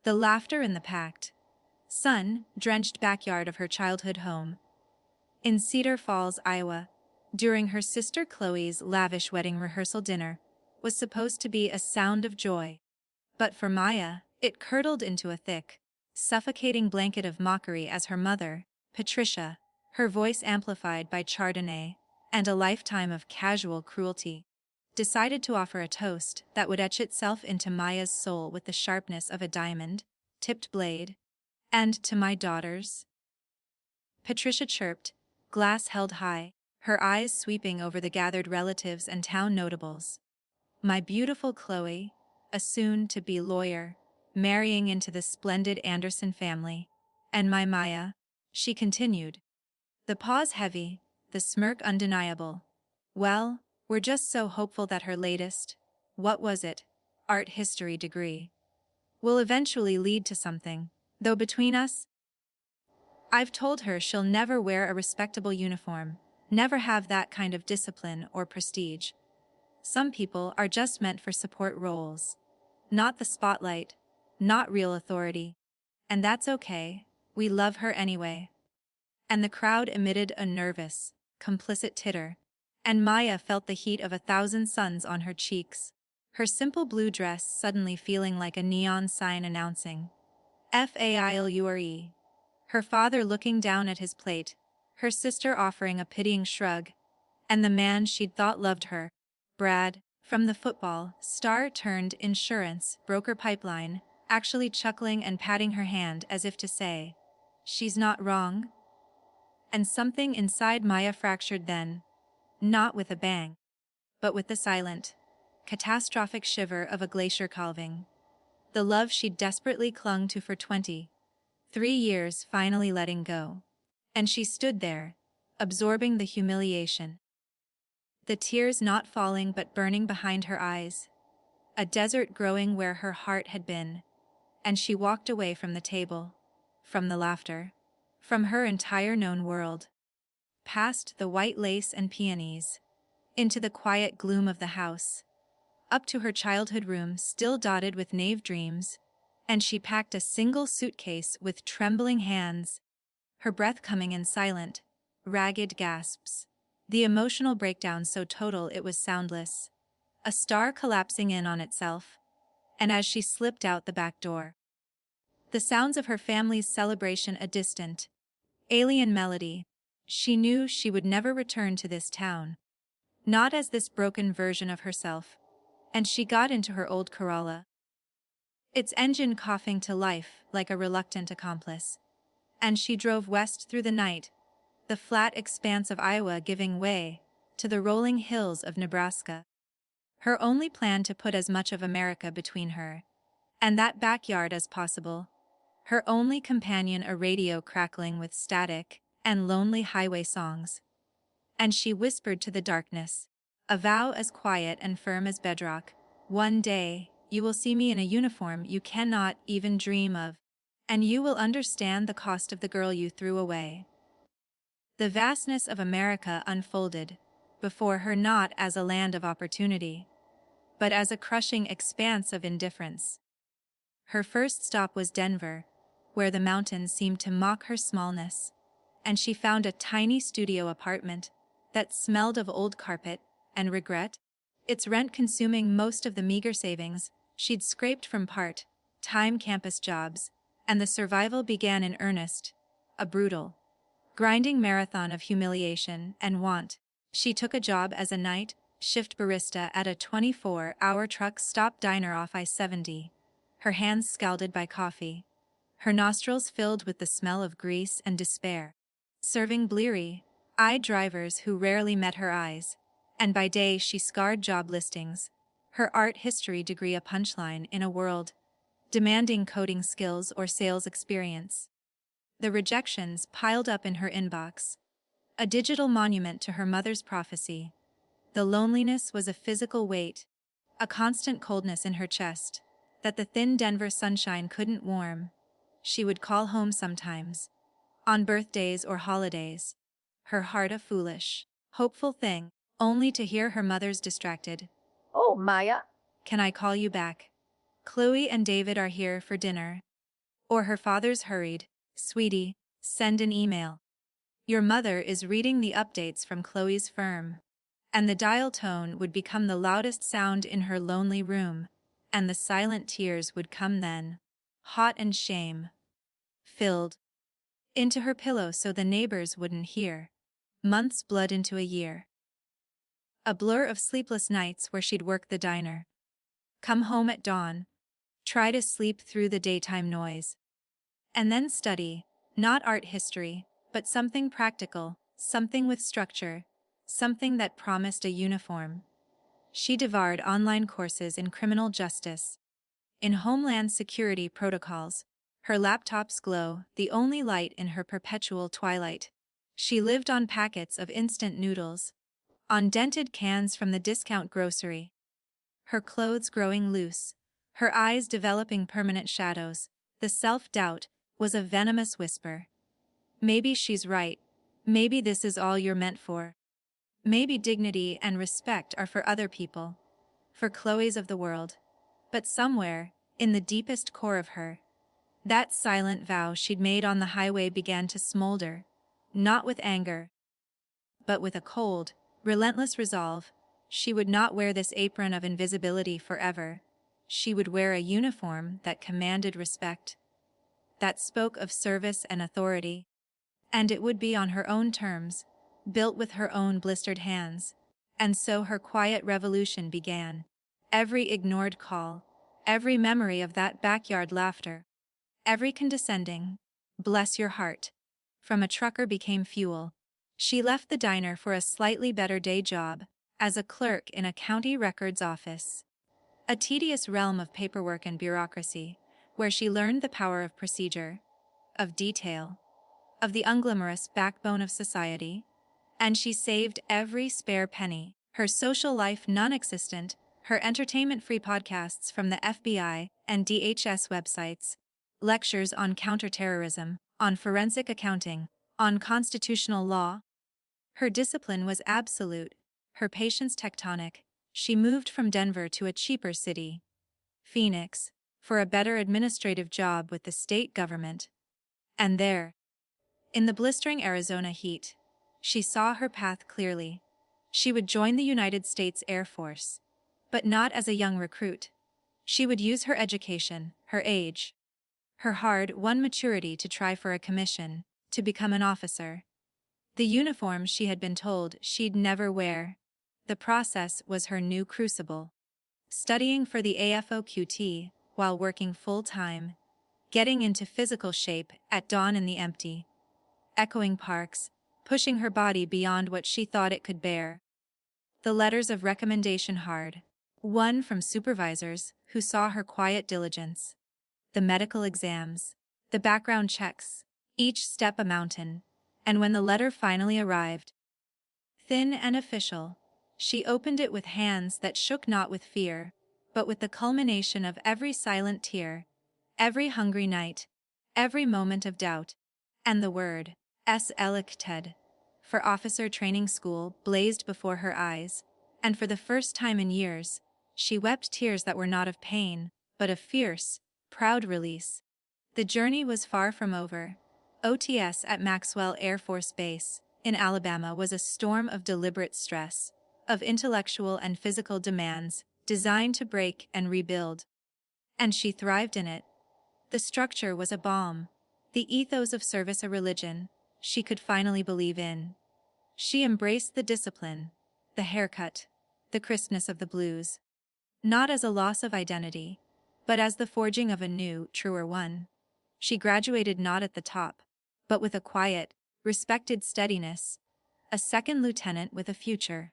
The laughter in the packed, sun-drenched backyard of her childhood home. In Cedar Falls, Iowa, during her sister Chloe's lavish wedding rehearsal dinner, was supposed to be a sound of joy. But for Maya, it curdled into a thick, suffocating blanket of mockery as her mother, Patricia, her voice amplified by Chardonnay, and a lifetime of casual cruelty, decided to offer a toast that would etch itself into Maya's soul with the sharpness of a diamond-tipped blade. "And to my daughters?" Patricia chirped, glass held high, her eyes sweeping over the gathered relatives and town notables. "My beautiful Chloe, a soon-to-be lawyer, marrying into the splendid Anderson family. And my Maya," she continued. The pause heavy, the smirk undeniable. "Well, we're just so hopeful that her latest, what was it, art history degree, will eventually lead to something, though between us, I've told her she'll never wear a respectable uniform, never have that kind of discipline or prestige. Some people are just meant for support roles. Not the spotlight, not real authority. And that's okay, we love her anyway." And the crowd emitted a nervous, complicit titter, and Maya felt the heat of 1,000 suns on her cheeks, her simple blue dress suddenly feeling like a neon sign announcing "Failure." Her father looking down at his plate, her sister offering a pitying shrug, and the man she'd thought loved her, Brad, from the football star turned insurance broker pipeline, actually chuckling and patting her hand as if to say, "She's not wrong." And something inside Maya fractured then, not with a bang, but with the silent, catastrophic shiver of a glacier calving. The love she'd desperately clung to for 23 years finally letting go. And she stood there, absorbing the humiliation. The tears not falling but burning behind her eyes. A desert growing where her heart had been. And she walked away from the table, from the laughter, from her entire known world. Past the white lace and peonies, into the quiet gloom of the house, up to her childhood room still dotted with naive dreams, and she packed a single suitcase with trembling hands, her breath coming in silent, ragged gasps, the emotional breakdown so total it was soundless, a star collapsing in on itself, and as she slipped out the back door, the sounds of her family's celebration a distant, alien melody, she knew she would never return to this town, not as this broken version of herself, and she got into her old Corolla, its engine coughing to life like a reluctant accomplice, and she drove west through the night, the flat expanse of Iowa giving way to the rolling hills of Nebraska. Her only plan to put as much of America between her and that backyard as possible, her only companion a radio crackling with static and lonely highway songs. And she whispered to the darkness, a vow as quiet and firm as bedrock, "One day, you will see me in a uniform you cannot even dream of, and you will understand the cost of the girl you threw away." The vastness of America unfolded before her not as a land of opportunity, but as a crushing expanse of indifference. Her first stop was Denver, where the mountains seemed to mock her smallness, and she found a tiny studio apartment that smelled of old carpet and regret, its rent consuming most of the meager savings she'd scraped from part-time campus jobs, and the survival began in earnest, a brutal, grinding marathon of humiliation and want. She took a job as a night shift barista at a 24-hour truck stop diner off I-70, her hands scalded by coffee, her nostrils filled with the smell of grease and despair, serving bleary-eyed drivers who rarely met her eyes, and by day she scoured job listings, her art history degree a punchline in a world demanding coding skills or sales experience. The rejections piled up in her inbox, a digital monument to her mother's prophecy. The loneliness was a physical weight, a constant coldness in her chest that the thin Denver sunshine couldn't warm. She would call home sometimes, on birthdays or holidays, her heart a foolish, hopeful thing, only to hear her mother's distracted, "Oh, Maya, "Can I call you back? Chloe and David are here for dinner." Or her father's hurried, "Sweetie, send an email. Your mother is reading the updates from Chloe's firm." And the dial tone would become the loudest sound in her lonely room, and the silent tears would come then, hot and shame filled, into her pillow so the neighbors wouldn't hear. Months bled into a year. A blur of sleepless nights where she'd work the diner, come home at dawn, try to sleep through the daytime noise, and then study, not art history, but something practical, something with structure, something that promised a uniform. She devoured online courses in criminal justice, in homeland security protocols, her laptop's glow the only light in her perpetual twilight. She lived on packets of instant noodles, on dented cans from the discount grocery, her clothes growing loose, her eyes developing permanent shadows. The self-doubt was a venomous whisper. Maybe she's right. Maybe this is all you're meant for. Maybe dignity and respect are for other people, for Chloe's of the world. But somewhere, in the deepest core of her, that silent vow she'd made on the highway began to smolder, not with anger, but with a cold, relentless resolve. She would not wear this apron of invisibility forever. She would wear a uniform that commanded respect, that spoke of service and authority. And it would be on her own terms, built with her own blistered hands. And so her quiet revolution began. Every ignored call, every memory of that backyard laughter, every condescending, "Bless your heart," from a trucker became fuel. She left the diner for a slightly better day job, as a clerk in a county records office. A tedious realm of paperwork and bureaucracy, where she learned the power of procedure, of detail, of the unglamorous backbone of society, and she saved every spare penny, her social life non-existent, her entertainment-free podcasts from the FBI and DHS websites, lectures on counterterrorism, on forensic accounting, on constitutional law. Her discipline was absolute, her patience tectonic. She moved from Denver to a cheaper city, Phoenix, for a better administrative job with the state government. And there, in the blistering Arizona heat, she saw her path clearly. She would join the United States Air Force, but not as a young recruit. She would use her education, her age, her hard-won maturity to try for a commission, to become an officer. The uniform she had been told she'd never wear. The process was her new crucible. Studying for the AFOQT while working full-time, getting into physical shape at dawn in the empty, echoing parks, pushing her body beyond what she thought it could bear. The letters of recommendation hard, one from supervisors who saw her quiet diligence. The medical exams, the background checks, each step a mountain. And when the letter finally arrived, thin and official, she opened it with hands that shook not with fear, but with the culmination of every silent tear, every hungry night, every moment of doubt, and the word, "Selected," for officer training school, blazed before her eyes, and for the first time in years, she wept tears that were not of pain, but of fierce, proud release. The journey was far from over. OTS at Maxwell Air Force Base, in Alabama, was a storm of deliberate stress, of intellectual and physical demands, designed to break and rebuild. And she thrived in it. The structure was a balm, the ethos of service a religion she could finally believe in. She embraced the discipline, the haircut, the crispness of the blues, not as a loss of identity, but as the forging of a new, truer one. She graduated not at the top, but with a quiet, respected steadiness, a second lieutenant with a future.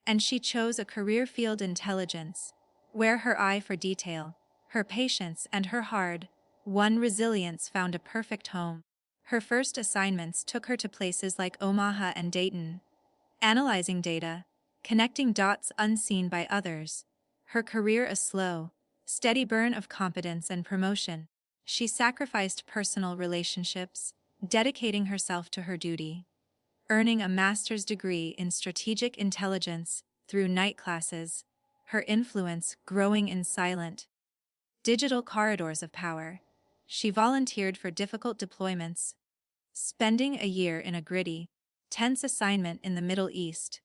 And she chose a career field intelligence, where her eye for detail, her patience and her hard-won resilience found a perfect home. Her first assignments took her to places like Omaha and Dayton, analyzing data, connecting dots unseen by others. Her career a slow, steady burn of competence and promotion. She sacrificed personal relationships, dedicating herself to her duty, earning a master's degree in strategic intelligence through night classes, her influence growing in silent, digital corridors of power. she volunteered for difficult deployments, spending a year in a gritty, tense assignment in the Middle East,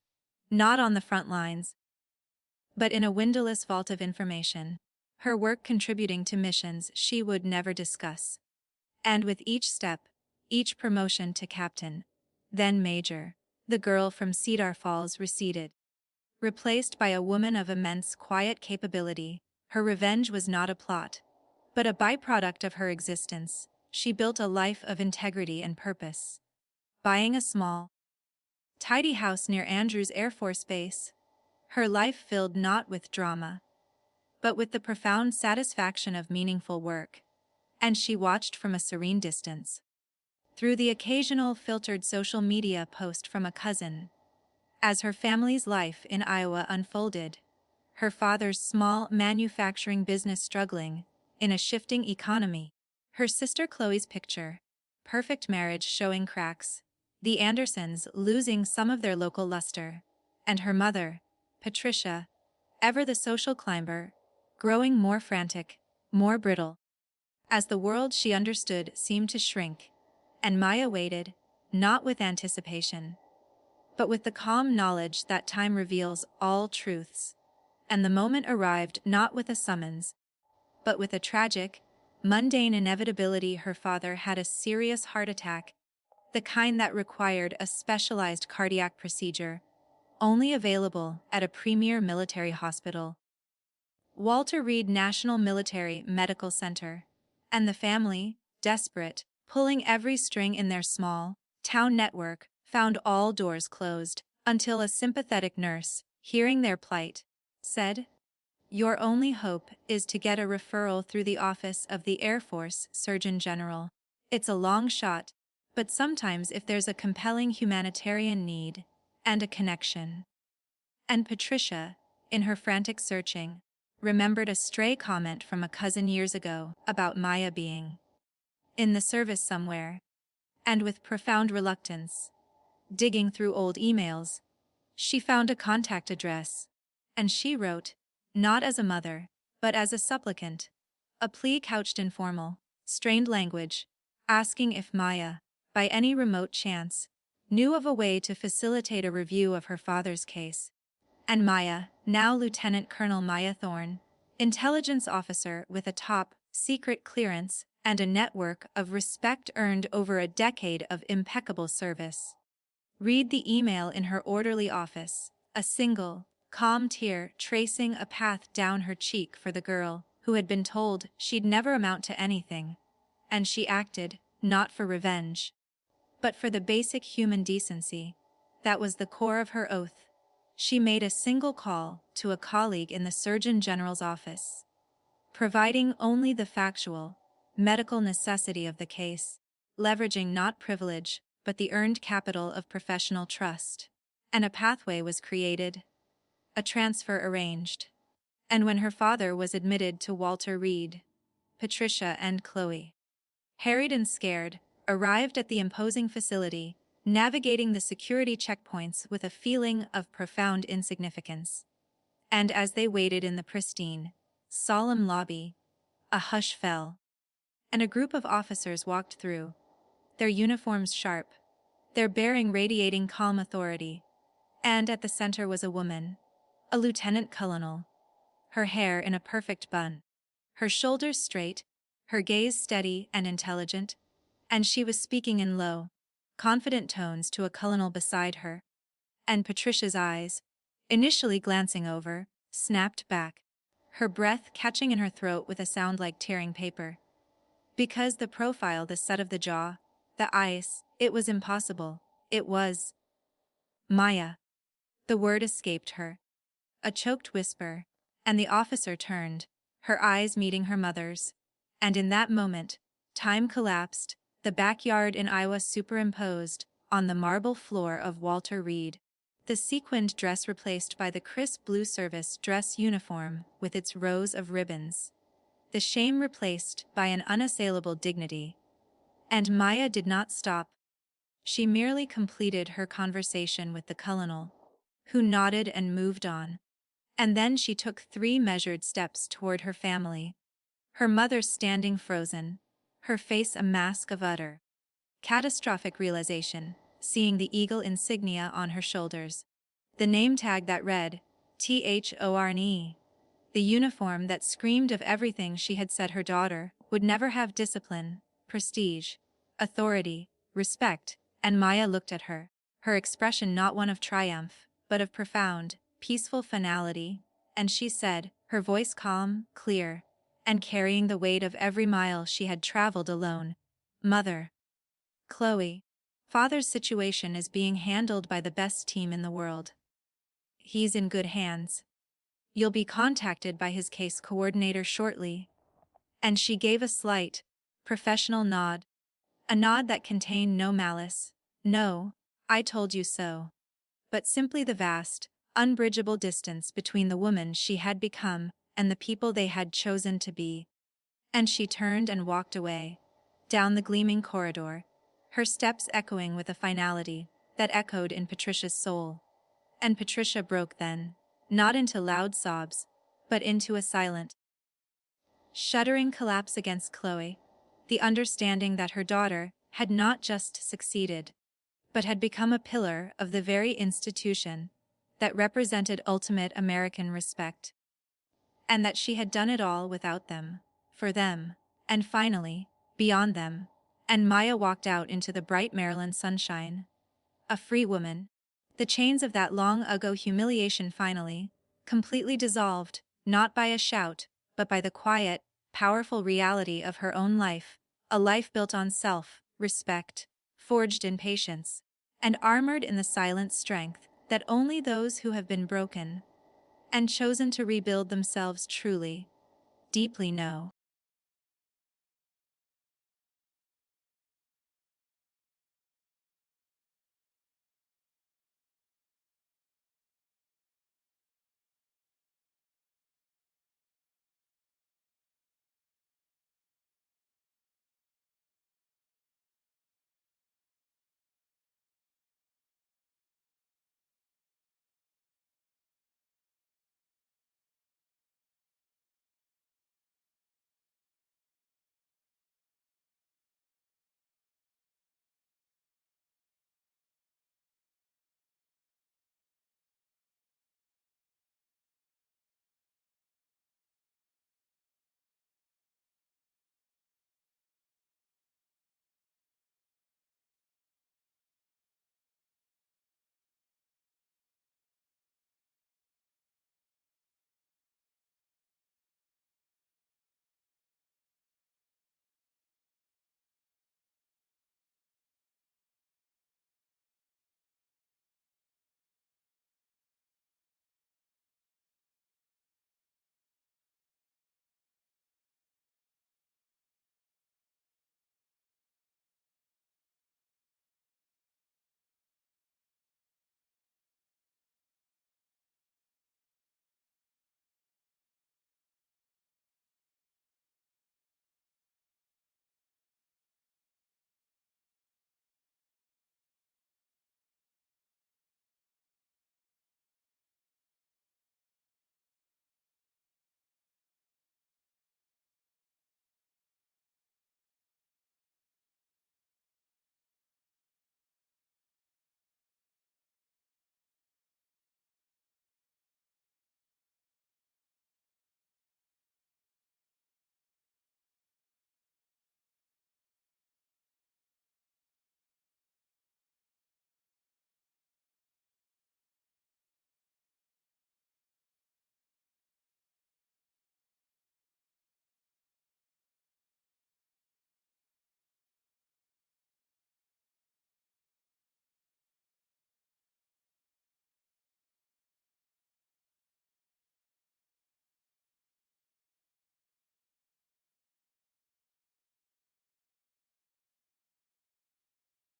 not on the front lines, but in a windowless vault of information, her work contributing to missions she would never discuss. And with each step, each promotion to captain, then major, the girl from Cedar Falls receded. Replaced by a woman of immense quiet capability, her revenge was not a plot, but a byproduct of her existence. She built a life of integrity and purpose. Buying a small, tidy house near Andrews Air Force Base, her life filled not with drama, but with the profound satisfaction of meaningful work. And she watched from a serene distance. Through the occasional filtered social media post from a cousin, as her family's life in Iowa unfolded, her father's small manufacturing business struggling in a shifting economy, her sister Chloe's picture, perfect marriage showing cracks, the Andersons losing some of their local luster, and her mother, Patricia, ever the social climber, growing more frantic, more brittle. As the world she understood seemed to shrink, and Maya waited, not with anticipation, but with the calm knowledge that time reveals all truths. And the moment arrived not with a summons, but with a tragic, mundane inevitability. Her father had a serious heart attack, the kind that required a specialized cardiac procedure, only available at a premier military hospital, Walter Reed National Military Medical Center, and the family, desperate, pulling every string in their small, town network, found all doors closed, until a sympathetic nurse, hearing their plight, said, "Your only hope is to get a referral through the office of the Air Force Surgeon General. It's a long shot, but sometimes if there's a compelling humanitarian need, and a connection." And Patricia, in her frantic searching, remembered a stray comment from a cousin years ago about Maya being in the service somewhere, and with profound reluctance, digging through old emails, she found a contact address, and she wrote, not as a mother, but as a supplicant, a plea couched in formal, strained language, asking if Maya, by any remote chance, knew of a way to facilitate a review of her father's case. And Maya, now Lieutenant Colonel Maya Thorne, intelligence officer with a top secret clearance and a network of respect earned over a decade of impeccable service. Read the email in her orderly office, a single, calm tear tracing a path down her cheek for the girl who had been told she'd never amount to anything. And she acted, not for revenge, but for the basic human decency. That was the core of her oath. She made a single call to a colleague in the Surgeon General's office, providing only the factual, medical necessity of the case, leveraging not privilege, but the earned capital of professional trust. And a pathway was created, a transfer arranged. And when her father was admitted to Walter Reed, Patricia and Chloe, harried and scared, arrived at the imposing facility, navigating the security checkpoints with a feeling of profound insignificance. And as they waited in the pristine, solemn lobby, a hush fell, and a group of officers walked through, their uniforms sharp, their bearing radiating calm authority. And at the center was a woman, a lieutenant colonel, her hair in a perfect bun, her shoulders straight, her gaze steady and intelligent, and she was speaking in low, confident tones to a colonel beside her. And Patricia's eyes, initially glancing over, snapped back, her breath catching in her throat with a sound like tearing paper. Because the profile, the set of the jaw, the eyes, it was impossible. It was Maya. The word escaped her, a choked whisper, and the officer turned, her eyes meeting her mother's. And in that moment, time collapsed, the backyard in Iowa superimposed on the marble floor of Walter Reed, the sequined dress replaced by the crisp blue service dress uniform with its rows of ribbons, the shame replaced by an unassailable dignity. And Maya did not stop. She merely completed her conversation with the colonel, who nodded and moved on. And then she took 3 measured steps toward her family, her mother standing frozen, her face a mask of utter, catastrophic realization, seeing the eagle insignia on her shoulders. The name tag that read, THORNE. The uniform that screamed of everything she had said her daughter would never have: discipline, prestige, authority, respect. And Maya looked at her expression not one of triumph, but of profound, peaceful finality, and she said, her voice calm, clear, and carrying the weight of every mile she had traveled alone, "Mother, Chloe, Father's situation is being handled by the best team in the world. He's in good hands. You'll be contacted by his case coordinator shortly." And she gave a slight, professional nod, a nod that contained no malice, no, "I told you so," but simply the vast, unbridgeable distance between the woman she had become and the people they had chosen to be. And she turned and walked away, down the gleaming corridor, her steps echoing with a finality that echoed in Patricia's soul. And Patricia broke then, not into loud sobs, but into a silent, shuddering collapse against Chloe, the understanding that her daughter had not just succeeded, but had become a pillar of the very institution that represented ultimate American respect. And that she had done it all without them, for them, and finally, beyond them. And Maya walked out into the bright Maryland sunshine, a free woman. The chains of that long-ago humiliation finally, completely dissolved, not by a shout, but by the quiet, powerful reality of her own life, a life built on self-respect, forged in patience, and armored in the silent strength that only those who have been broken and chosen to rebuild themselves truly, deeply know.